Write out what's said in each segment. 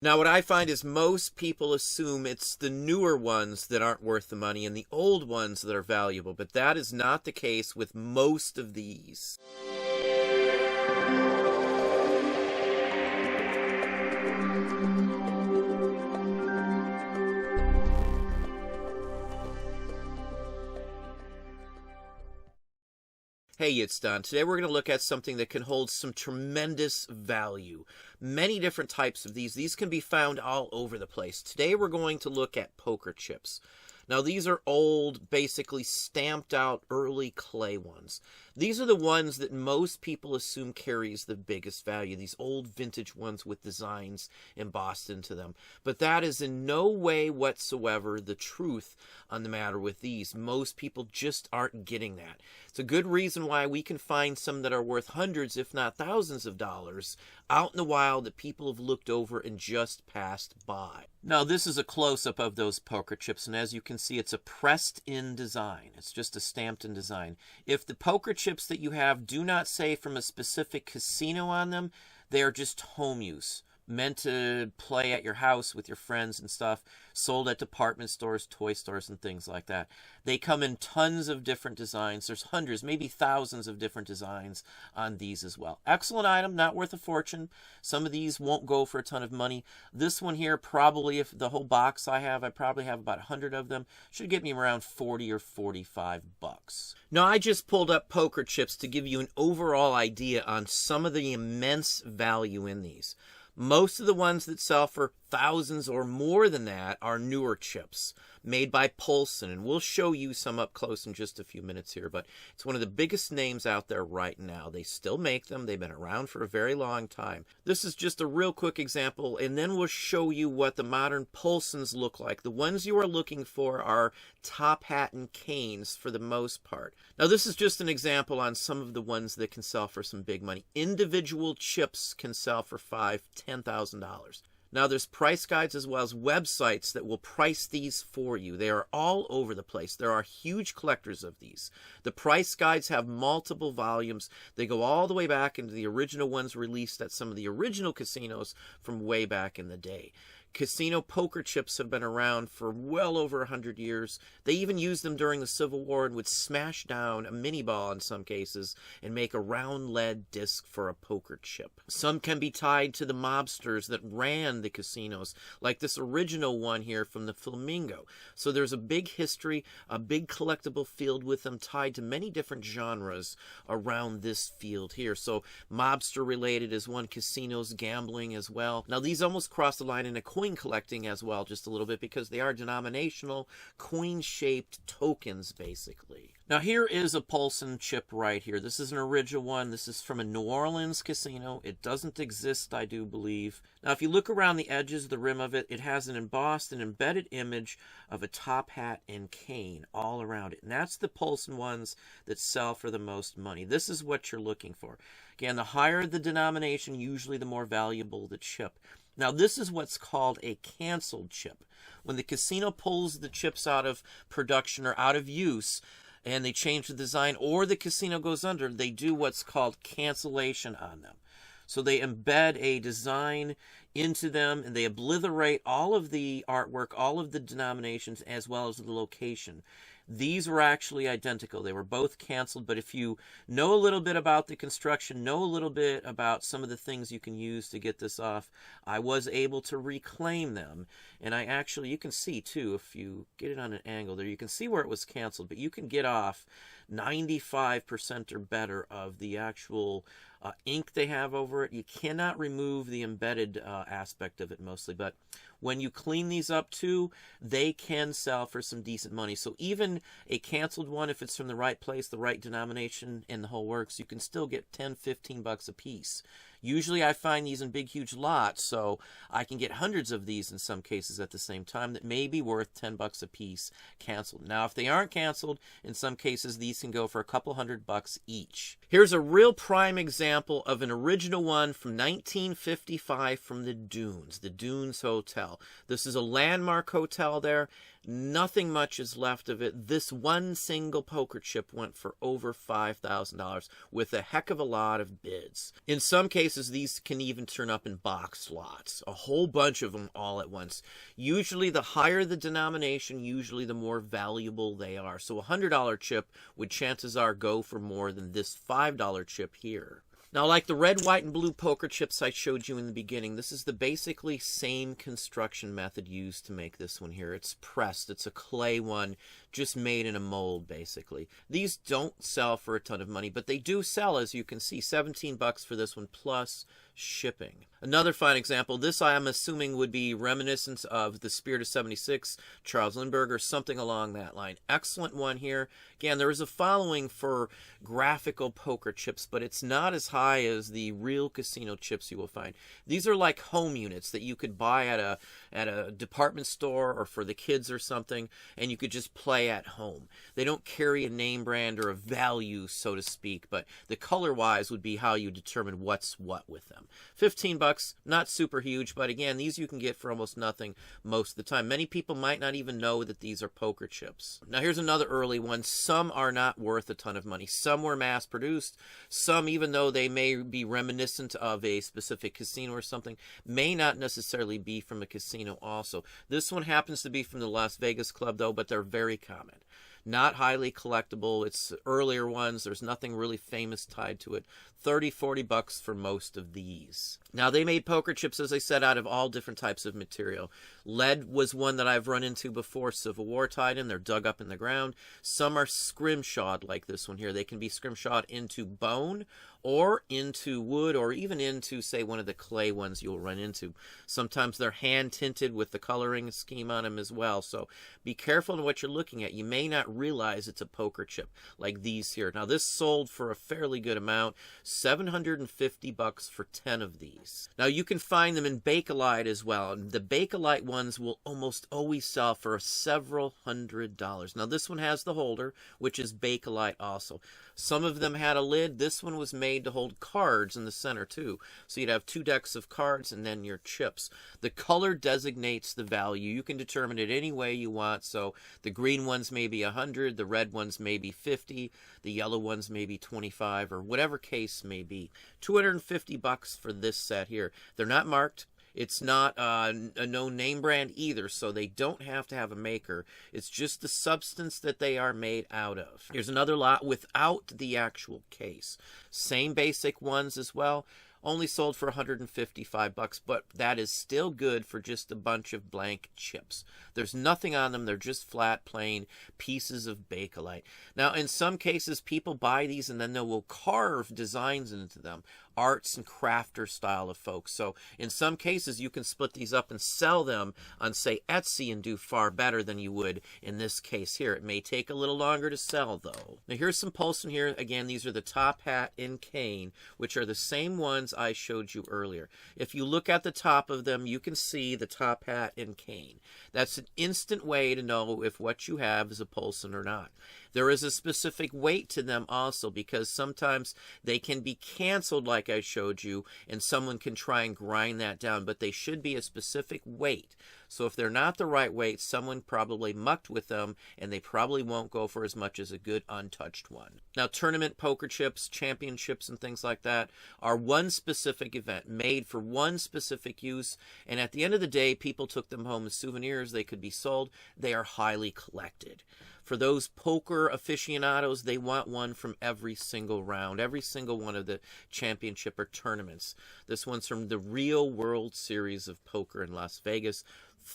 Now, what I find is most people assume it's the newer ones that aren't worth the money and the old ones that are valuable, but that is not the case with most of these. Hey, it's Don. Today we're going to look at something that can hold some tremendous value. Many different types of these. These can be found all over the place. Today we're going to look at poker chips. Now these are old, basically stamped out early clay ones. These are the ones that most people assume carries the biggest value, these old vintage ones with designs embossed into them. But that is in no way whatsoever the truth on the matter with these. Most people just aren't getting that. It's a good reason why we can find some that are worth hundreds, if not thousands of dollars out in the wild that people have looked over and just passed by. Now this is a close-up of those poker chips, and as you can see, it's a pressed-in design. It's just a stamped-in design. If the poker chips that you have do not say from a specific casino on them, they are just home use, meant to play at your house with your friends and stuff, sold at department stores, toy stores, and things like that. They come in tons of different designs. There's hundreds, maybe thousands of different designs on these as well. Excellent item, not worth a fortune. Some of these won't go for a ton of money. This one here, probably, if the whole box I probably have about 100 of them, should get me around 40 or 45 bucks. Now, I just pulled up poker chips to give you an overall idea on some of the immense value in these. Most of the ones that sell for thousands or more than that are newer chips made by Polson, and we'll show you some up close in just a few minutes here, but it's one of the biggest names out there right now. They still make them. They've been around for a very long time. This is just a real quick example, and then we'll show you what the modern Polsons look like. The ones you are looking for are top hat and canes for the most part. Now this is just an example on some of the ones that can sell for some big money. Individual chips can sell for $5,000, $10,000. Now there's price guides as well as websites that will price these for you. They are all over the place. There are huge collectors of these. The price guides have multiple volumes. They go all the way back into the original ones released at some of the original casinos from way back in the day. Casino poker chips have been around for well over 100 years. They even used them during the Civil War and would smash down a mini ball in some cases and make a round lead disc for a poker chip. Some can be tied to the mobsters that ran the casinos, like this original one here from the Flamingo. So there's a big history, a big collectible field with them tied to many different genres around this field here. So mobster related is one, casinos, gambling as well. Now these almost cross the line into coin collecting as well, just a little bit, because they are denominational coin-shaped tokens, basically. Now here is a Polson chip right here. This is an original one. This is from a New Orleans casino. It doesn't exist, I do believe. Now if you look around the edges, the rim of it, it has an embossed and embedded image of a top hat and cane all around it. And that's the Polson ones that sell for the most money. This is what you're looking for. Again, the higher the denomination, usually the more valuable the chip. Now, this is what's called a canceled chip. When the casino pulls the chips out of production or out of use, and they change the design, or the casino goes under, they do what's called cancellation on them. So they embed a design into them, and they obliterate all of the artwork, all of the denominations, as well as the location. These were actually identical. They were both canceled, but if you know a little bit about the construction, know a little bit about some of the things you can use to get this off, I was able to reclaim them. And I actually, you can see too, if you get it on an angle there, you can see where it was canceled, but you can get off 95% or better of the actual ink they have over it. You cannot remove the embedded aspect of it mostly, but when you clean these up too, they can sell for some decent money. So even a canceled one, if it's from the right place, the right denomination, and the whole works, you can still get 10, 15 bucks a piece. Usually I find these in big, huge lots, so I can get hundreds of these in some cases at the same time that may be worth 10 bucks a piece canceled. Now, if they aren't canceled, in some cases these can go for a couple $100 each. Here's a real prime example of an original one from 1955 from the Dunes Hotel. This is a landmark hotel there. Nothing much is left of it. This one single poker chip went for over $5,000 with a heck of a lot of bids. In some cases, cases, these can even turn up in box lots, a whole bunch of them all at once. Usually the higher the denomination, usually the more valuable they are. So a $100 chip would, chances are, go for more than this $5 chip here. Now, like the red, white, and blue poker chips I showed you in the beginning, this is the basically same construction method used to make this one here. It's pressed. It's a clay one, just made in a mold, basically. These don't sell for a ton of money, but they do sell, as you can see, $17 for this one, plus shipping. Another fine example, this I am assuming would be reminiscent of the Spirit of 76, Charles Lindbergh, or something along that line. Excellent one here. Again, there is a following for graphical poker chips, but it's not as high as the real casino chips you will find. These are like home units that you could buy at a department store or for the kids or something, and you could just play at home. They don't carry a name brand or a value, so to speak, but the color-wise would be how you determine what's what with them. $15, not super huge, but again, these you can get for almost nothing most of the time. Many people might not even know that these are poker chips. Now here's another early one. Some are not worth a ton of money. Some were mass produced. Some, even though they may be reminiscent of a specific casino or something, may not necessarily be from a casino also. This one happens to be from the Las Vegas Club though, but they're very common. Not highly collectible. It's earlier ones. There's nothing really famous tied to it. $30, $40 for most of these. Now, they made poker chips, as I said, out of all different types of material. Lead was one that I've run into before. Civil War tied in. They're dug up in the ground. Some are scrimshawed like this one here. They can be scrimshawed into bone or into wood or even into, say, one of the clay ones you'll run into. Sometimes they're hand tinted with the coloring scheme on them as well. So be careful in what you're looking at. You may not realize it's a poker chip like these here. Now, this sold for a fairly good amount. $750 for 10 of these. Now, you can find them in Bakelite as well. And the Bakelite ones will almost always sell for several $100s. Now, this one has the holder, which is Bakelite also. Some of them had a lid. This one was made to hold cards in the center too. So you'd have 2 decks of cards and then your chips. The color designates the value. You can determine it any way you want. So the green ones may be 100, the red ones may be 50, the yellow ones may be 25, or whatever case may be. $250 for this set here. They're not marked. It's not a no name brand either, so they don't have to have a maker. It's just the substance that they are made out of. Here's another lot without the actual case. Same basic ones as well. Only sold for $155, but that is still good for just a bunch of blank chips. There's nothing on them. They're just flat, plain pieces of Bakelite. Now, in some cases, people buy these and then they will carve designs into them. Arts and crafter style of folks. So in some cases, you can split these up and sell them on, say, Etsy and do far better than you would in this case here. It may take a little longer to sell, though. Now, here's some Polson here. Again, these are the top hat and cane, which are the same ones I showed you earlier. If you look at the top of them, you can see the top hat and cane. That's an instant way to know if what you have is a Polson or not. There is a specific weight to them also, because sometimes they can be canceled like I showed you, and someone can try and grind that down, but they should be a specific weight. So if they're not the right weight, someone probably mucked with them, and they probably won't go for as much as a good untouched one. Now, tournament poker chips, championships, and things like that are one specific event made for one specific use, and at the end of the day, people took them home as souvenirs. They could be sold. They are highly collected. For those poker aficionados, they want one from every single round, every single one of the championship or tournaments. This one's from the Real World Series of Poker in Las Vegas.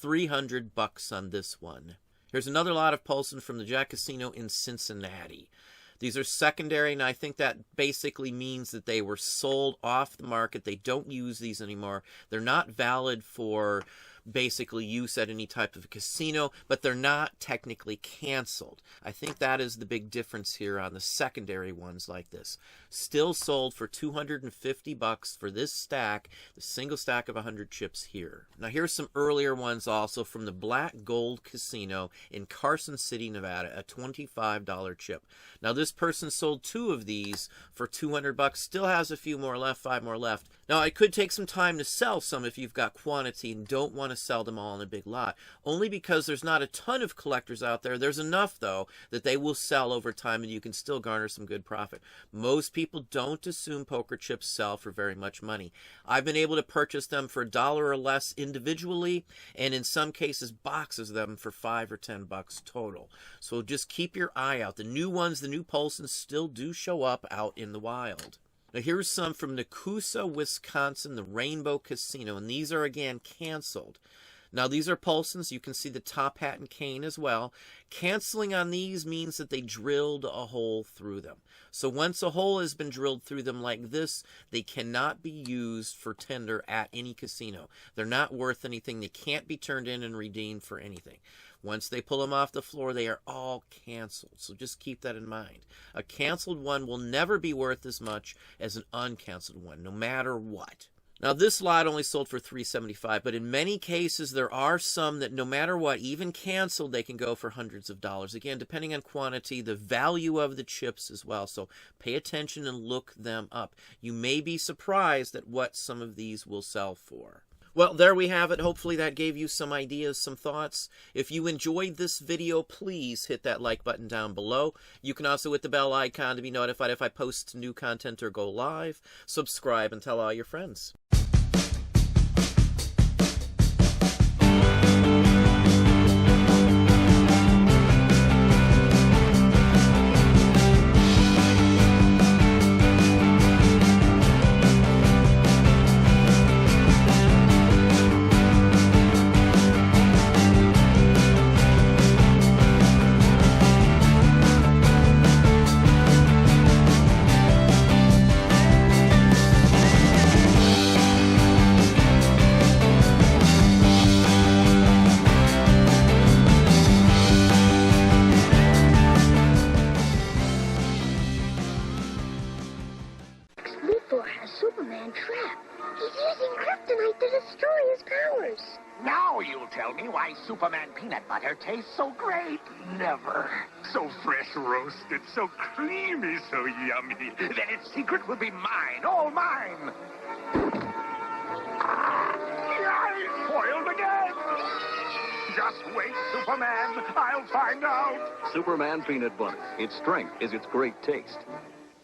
$300 on this one. Here's another lot of Polson from the Jack Casino in Cincinnati. These are secondary, and I think that basically means that they were sold off the market. They don't use these anymore. They're not valid for basically use at any type of casino, but they're not technically canceled. I think that is the big difference here on the secondary ones like this. Still sold for $250 for this stack, the single stack of 100 chips here. Now here's some earlier ones also from the Black Gold Casino in Carson City, Nevada, a $25 chip. Now this person sold 2 of these for $200, still has a few more left, 5 more left. Now it could take some time to sell some if you've got quantity and don't want want to sell them all in a big lot, only because there's not a ton of collectors out there. There's enough, though, that they will sell over time and you can still garner some good profit. Most people don't assume poker chips sell for very much money. I've been able to purchase them for $1 or less individually, and in some cases boxes of them for $5 or $10 total. So just keep your eye out. The new ones, the new Polsons, still do show up out in the wild. Now here's some from Nakusa, Wisconsin, the Rainbow Casino, and these are again canceled. Now these are Polsons. You can see the top hat and cane as well. Canceling on these means that they drilled a hole through them. So once a hole has been drilled through them like this, they cannot be used for tender at any casino. They're not worth anything. They can't be turned in and redeemed for anything. Once they pull them off the floor, they are all canceled. So just keep that in mind. A canceled one will never be worth as much as an uncanceled one, no matter what. Now, this lot only sold for $375, but in many cases, there are some that no matter what, even canceled, they can go for hundreds of dollars. Again, depending on quantity, the value of the chips as well. So pay attention and look them up. You may be surprised at what some of these will sell for. Well, there we have it. Hopefully that gave you some ideas, some thoughts. If you enjoyed this video, please hit that like button down below. You can also hit the bell icon to be notified if I post new content or go live. Subscribe and tell all your friends. Loupe has Superman trapped. He's using kryptonite to destroy his powers. Now you'll tell me why Superman peanut butter tastes so great. Never. So fresh roasted, so creamy, so yummy. Then its secret will be mine, all mine. I spoiled again. Just wait, Superman. I'll find out. Superman peanut butter. Its strength is its great taste.